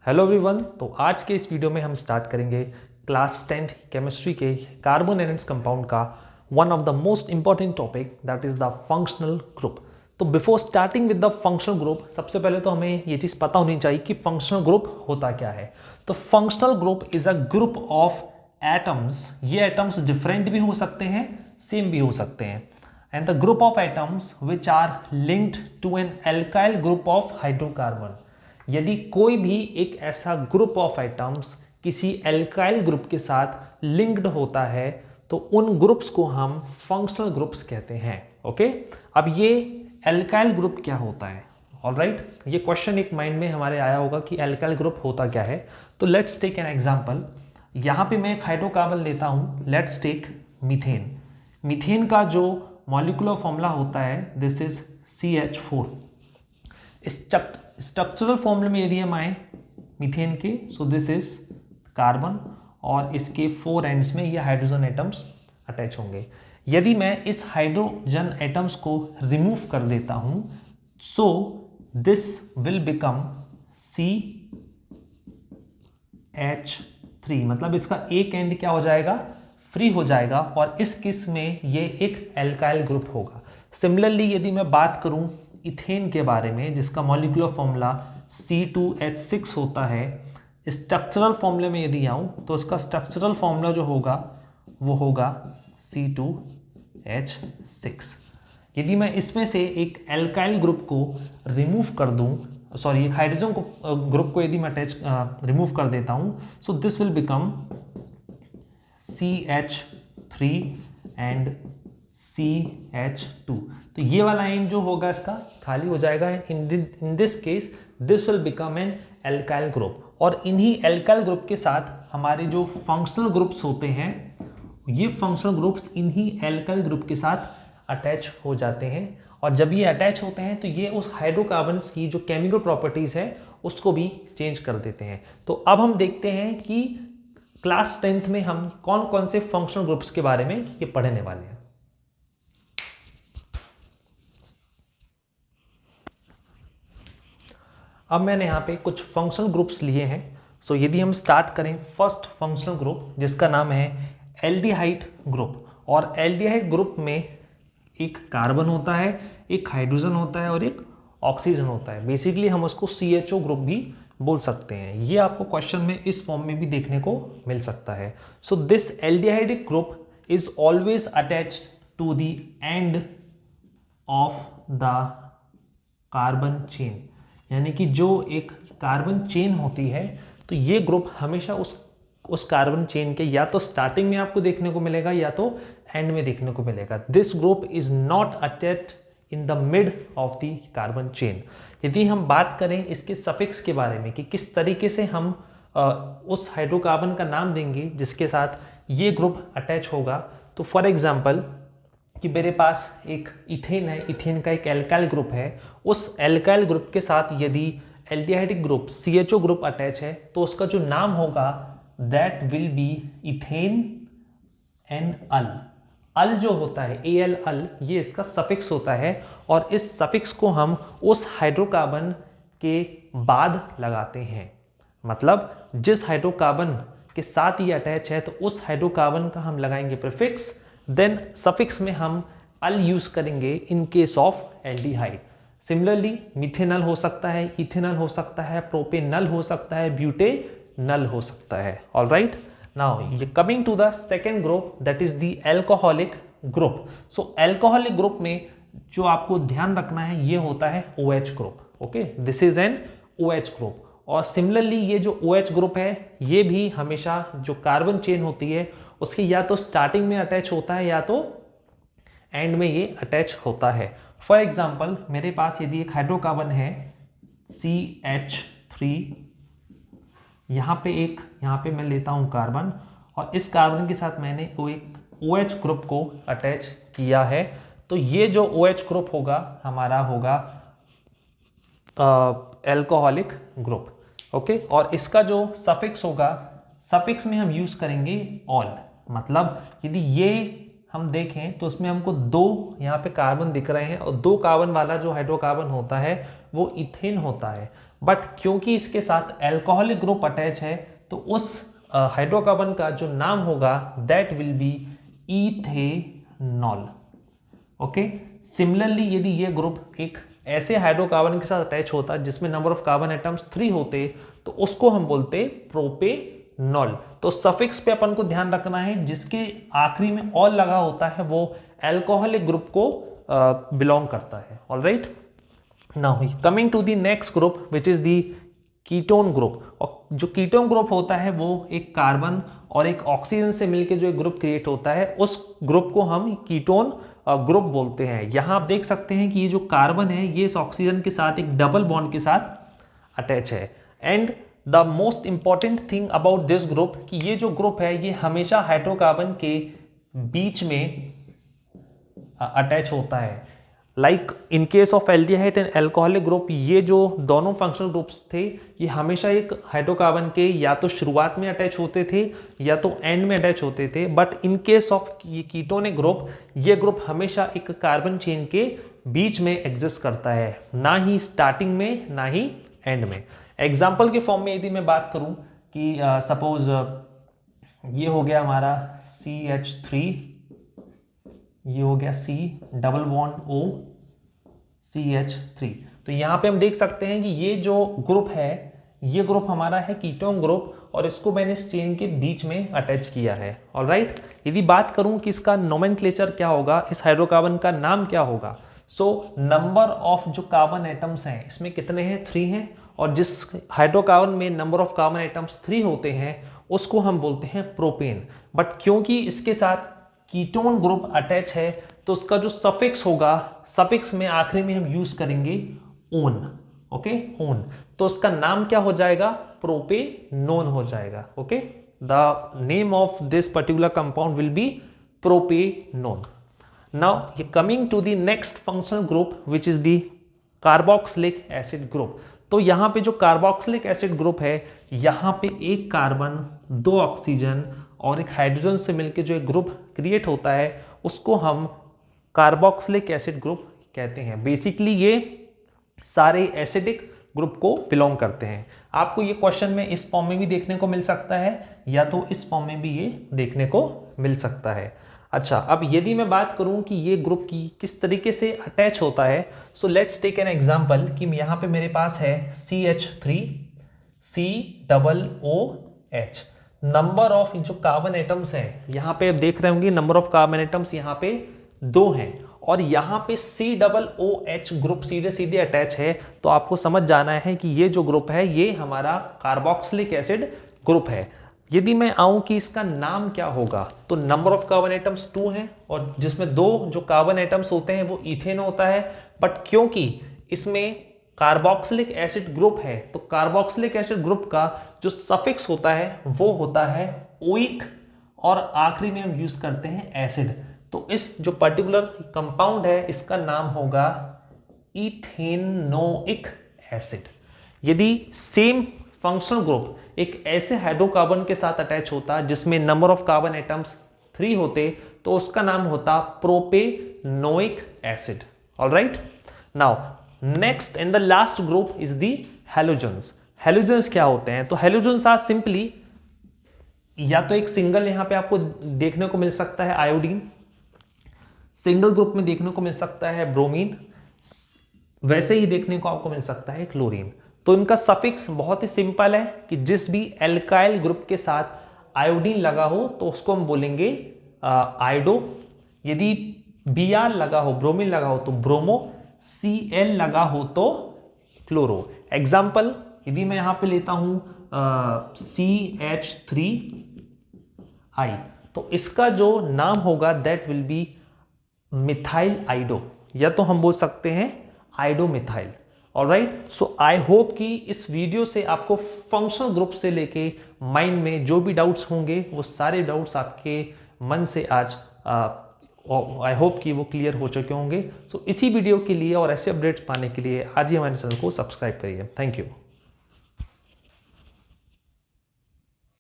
Hello everyone. तो आज के इस वीडियो में हम स्टार्ट करेंगे क्लास 10th केमिस्ट्री के कार्बन एनेंस कंपाउंड का one of the most important topic that is the functional group. तो before starting with the functional group सबसे पहले तो हमें ये चीज़ पता होनी चाहिए कि फंक्शनल ग्रुप होता क्या है। तो functional group is a group of atoms. ये एटम्स डिफरेंट भी हो सकते हैं, सेम भी हो सकते हैं, and the group of atoms which are linked to an alkyl group of hydrocarbon. यदि कोई भी एक ऐसा ग्रुप ऑफ एटम्स किसी एल्काइल ग्रुप के साथ लिंक्ड होता है तो उन ग्रुप्स को हम फंक्शनल ग्रुप्स कहते हैं। ओके, अब ये एल्काइल ग्रुप क्या होता है? ऑलराइट, ये क्वेश्चन एक माइंड में हमारे आया होगा कि एल्काइल ग्रुप होता क्या है। तो लेट्स टेक एन एग्जांपल। यहाँ पे मैं एक हाइड्रोकार्बन लेता हूँ, लेट्स टेक मीथेन। मीथेन का जो मॉलिक्यूलर फॉर्मूला होता है दिस इज CH4। स्ट्रक्चरल फॉर्मूले में यदि हम आए मीथेन के, सो दिस इज कार्बन और इसके 4 एंड्स में ये हाइड्रोजन एटम्स अटैच होंगे। यदि मैं इस हाइड्रोजन एटम्स को रिमूव कर देता हूं so this will become CH3, मतलब इसका एक एंड क्या हो जाएगा, फ्री हो जाएगा और इस केस में ये एक एल्काइल ग्रुप होगा। सिमिलरली यदि मैं बात करूं इथेन के बारे में जिसका मॉलिक्यूलर फॉर्मूला C2H6 होता है, स्ट्रक्चरल फॉर्मूले में यदि आऊं तो उसका स्ट्रक्चरल फॉर्मूला जो होगा वो होगा C2H6। यदि मैं इसमें से एक एल्काइल ग्रुप को रिमूव कर दूं, सॉरी एक हाइड्रोजन को ग्रुप को यदि मैं रिमूव कर देता हूं so this will become CH3 and CH2। तो ये वाला एंड जो होगा इसका खाली हो जाएगा। In this case this will become an alkyl group और इन्हीं एल्काइल ग्रुप के साथ हमारे जो फंक्शनल ग्रुप्स होते हैं ये फंक्शनल ग्रुप्स इन्हीं एल्काइल ग्रुप के साथ अटैच हो जाते हैं और जब ये अटैच होते हैं तो ये उस हाइड्रोकार्बन्स की जो केमिकल प्रॉपर्टीज है उसको भी चेंज कर देते हैं। तो अब हम देखते हैं कि क्लास 10th में हम कौन कौन से फंक्शनल ग्रुप्स के बारे में ये पढ़ने वाले हैं। अब मैंने यहाँ पे कुछ फंक्शनल ग्रुप्स लिए हैं। सो यदि हम स्टार्ट करें फर्स्ट फंक्शनल ग्रुप जिसका नाम है एल्डिहाइड ग्रुप, और एल्डिहाइड ग्रुप में एक कार्बन होता है, एक हाइड्रोजन होता है और एक ऑक्सीजन होता है। बेसिकली हम उसको CHO ग्रुप भी बोल सकते हैं। ये आपको क्वेश्चन में इस फॉर्म में भी देखने को मिल सकता है। So this aldehyde group is always attached to the end of the carbon chain, यानी कि जो एक कार्बन चेन होती है तो ये ग्रुप हमेशा उस कार्बन चेन के या तो स्टार्टिंग में आपको देखने को मिलेगा या तो एंड में देखने को मिलेगा। This group is not attached in the mid of the carbon chain. यदि हम बात करें इसके सफिक्स के बारे में कि किस तरीके से हम उस हाइड्रोकार्बन का नाम देंगे जिसके साथ ये ग्रुप अटैच होगा, तो फॉर एग्जाम्पल कि मेरे पास एक इथेन है, इथेन का एक एल्काइल ग्रुप है, उस एल्काइल ग्रुप के साथ यदि aldehyde group CHO group attach है तो उसका जो नाम होगा that will be ethanal. Al जो होता है AL अल, ये इसका सफिक्स होता है और इस सफिक्स को हम उस हाइड्रोकार्बन के बाद लगाते हैं। मतलब जिस हाइड्रोकार्बन के साथ ये अटैच है तो उस हाइड्रोकार्बन का हम लगाएंगे प्रीफिक्स, देन सफिक्स में हम अल यूज करेंगे in case of aldehyde. Similarly methanal हो सकता है, इथेनल हो सकता है, प्रोपेनल हो सकता है, ब्यूटेनल हो सकता है। ऑलराइट, नाउ ये coming to the second group that is the alcoholic group. So alcoholic group में जो आपको ध्यान रखना है ये होता है OH group. Okay, this is an OH group. और सिमिलरली ये जो OH ग्रुप है ये भी हमेशा जो कार्बन चेन होती है उसकी या तो स्टार्टिंग में अटैच होता है या तो एंड में ये अटैच होता है। फॉर एग्जाम्पल मेरे पास यदि एक हाइड्रोकार्बन है CH3, यहाँ पे मैं लेता हूँ कार्बन और इस कार्बन के साथ मैंने वो एक OH ग्रुप को अटैच किया है, तो ये जो OH ग्रुप होगा हमारा होगा एल्कोहलिक ग्रुप। ओके, और इसका जो सफिक्स होगा, सफिक्स में हम यूज करेंगे ऑल। मतलब यदि ये हम देखें तो उसमें हमको 2 यहाँ पे कार्बन दिख रहे हैं और 2 कार्बन वाला जो हाइड्रोकार्बन होता है वो इथेन होता है। बट क्योंकि इसके साथ एल्कोहलिक ग्रुप अटैच है तो उस हाइड्रोकार्बन का जो नाम होगा that will B ethanol. Okay, similarly यदि ये ग्रुप एक ऐसे हाइड्रोकार्बन के साथ अटैच होता जिसमें नंबर ऑफ कार्बन एटम्स 3 होते तो उसको हम बोलते प्रोपेनॉल। तो सफिक्स पे अपन को ध्यान रखना है, जिसके आखिरी में ऑल लगा होता है वो एल्कोहलिक ग्रुप को बिलोंग करता है। Alright, now coming to the next group which is the ketone group. और जो कीटोन ग्रुप होता है वो एक कार्बन और एक ऑक्सीजन से मिलकर जो एक ग्रुप क्रिएट होता है उस ग्रुप को हम कीटोन ग्रुप बोलते हैं। यहां आप देख सकते हैं कि ये जो कार्बन है ये इस ऑक्सीजन के साथ एक डबल बॉन्ड के साथ अटैच है। And the most important thing about this group कि ये जो ग्रुप है ये हमेशा हाइड्रोकार्बन के बीच में अटैच होता है। Like in case of aldehyde and alcoholic group, ये जो दोनों फंक्शनल ग्रुप्स थे ये हमेशा एक हाइड्रोकार्बन के या तो शुरुआत में अटैच होते थे या तो एंड में अटैच होते थे। बट इन केस ऑफ ये कीटोनिक ग्रुप, ये ग्रुप हमेशा एक कार्बन चेन के बीच में एग्जिस्ट करता है, ना ही स्टार्टिंग में ना ही एंड में। एग्जाम्पल के फॉर्म में यदि मैं बात करूं कि सपोज ये हो गया हमारा CH3, ये हो गया C double bond O CH3। तो यहाँ पे हम देख सकते हैं कि ये जो ग्रुप है ये ग्रुप हमारा है कीटोन ग्रुप और इसको मैंने इस चेन के बीच में अटैच किया है। ऑलराइट, यदि बात करूं कि इसका नोमेनक्लेचर क्या होगा, इस हाइड्रोकार्बन का नाम क्या होगा, सो नंबर ऑफ जो कार्बन एटम्स हैं इसमें कितने हैं, 3 हैं। और जिस हाइड्रोकार्बन में नंबर ऑफ कार्बन एटम्स 3 होते हैं उसको हम बोलते हैं प्रोपेन। बट क्योंकि इसके साथ कीटोन ग्रुप अटैच है तो उसका जो सफिक्स होगा, सफिक्स में आखिरी में हम यूज करेंगे ओन। ओके, ओन, तो उसका नाम क्या हो जाएगा, प्रोपेनोन हो जाएगा। Okay, the name of this particular compound will be propanone. Now coming to the next functional group which is the carboxylic acid group. तो यहां पे जो कार्बोक्सिलिक एसिड ग्रुप है यहां पे एक कार्बन, 2 ऑक्सीजन और एक हाइड्रोजन से मिलकर जो एक ग्रुप क्रिएट होता है उसको हम कार्बोक्सिलिक एसिड ग्रुप कहते हैं। बेसिकली ये सारे एसिडिक ग्रुप को बिलोंग करते हैं। आपको ये क्वेश्चन में इस फॉर्म में भी देखने को मिल सकता है या तो इस फॉर्म में भी ये देखने को मिल सकता है। अच्छा, अब यदि मैं बात करूं कि ये ग्रुप की किस तरीके से अटैच होता है, so let's take an example कि यहाँ पे मेरे पास है CH3 COOH। नंबर ऑफ जो कार्बन एटम्स हैं यहाँ पे आप देख रहे होंगे, नंबर ऑफ कार्बन एटम्स यहाँ पे 2 हैं और यहाँ पे COOH ग्रुप सीधे सीधे अटैच है। तो आपको समझ जाना है कि ये जो ग्रुप है ये हमारा कार्बोक्सिलिक एसिड ग्रुप है। यदि मैं आऊं कि इसका नाम क्या होगा, तो नंबर ऑफ कार्बन एटम्स 2 हैं और जिसमें 2 जो कार्बन एटम्स होते हैं वो इथेन होता है। बट क्योंकि इसमें कार्बोक्सिलिक एसिड ग्रुप है तो कार्बोक्सिलिक एसिड ग्रुप का जो सफिक्स होता है वो होता है ओइक और आखिरी में हम यूज करते हैं एसिड। तो इस जो पर्टिकुलर कंपाउंड है इसका नाम होगा इथेनोइक एसिड। यदि सेम फंक्शनल ग्रुप एक ऐसे हाइड्रोकार्बन के साथ अटैच होता जिसमें नंबर ऑफ कार्बन एटम्स 3 होते तो उसका नाम होता propanoic acid. Alright, now next and the last group is the halogens. Halogens क्या होते हैं, तो हैलोजेंस आर सिंपली या तो एक सिंगल यहां पे आपको देखने को मिल सकता है आयोडीन, सिंगल ग्रुप में देखने को मिल सकता है ब्रोमीन, वैसे ही देखने को आपको मिल सकता है क्लोरीन। तो इनका सफिक्स बहुत ही सिंपल है कि जिस भी एल्काइल ग्रुप के साथ आयोडीन लगा हो तो उसको हम बोलेंगे आयोडो। यदि Br लगा हो, ब्रोमीन लगा हो तो ब्रोमो, Cl लगा हो तो क्लोरो। एग्जाम्पल यदि मैं यहां पे लेता हूं CH3I तो इसका जो नाम होगा दैट विल बी मिथाइल आइडो, या तो हम बोल सकते हैं आइडोमिथाइल। ऑलराइट, सो आई होप कि इस वीडियो से आपको फंक्शनल ग्रुप से लेके माइंड में जो भी डाउट्स होंगे वो सारे डाउट्स आपके मन से आज आई होप कि वो क्लियर हो चुके होंगे। सो इसी वीडियो के लिए और ऐसे अपडेट्स पाने के लिए आज ही हमारे चैनल को सब्सक्राइब करिए। Thank you.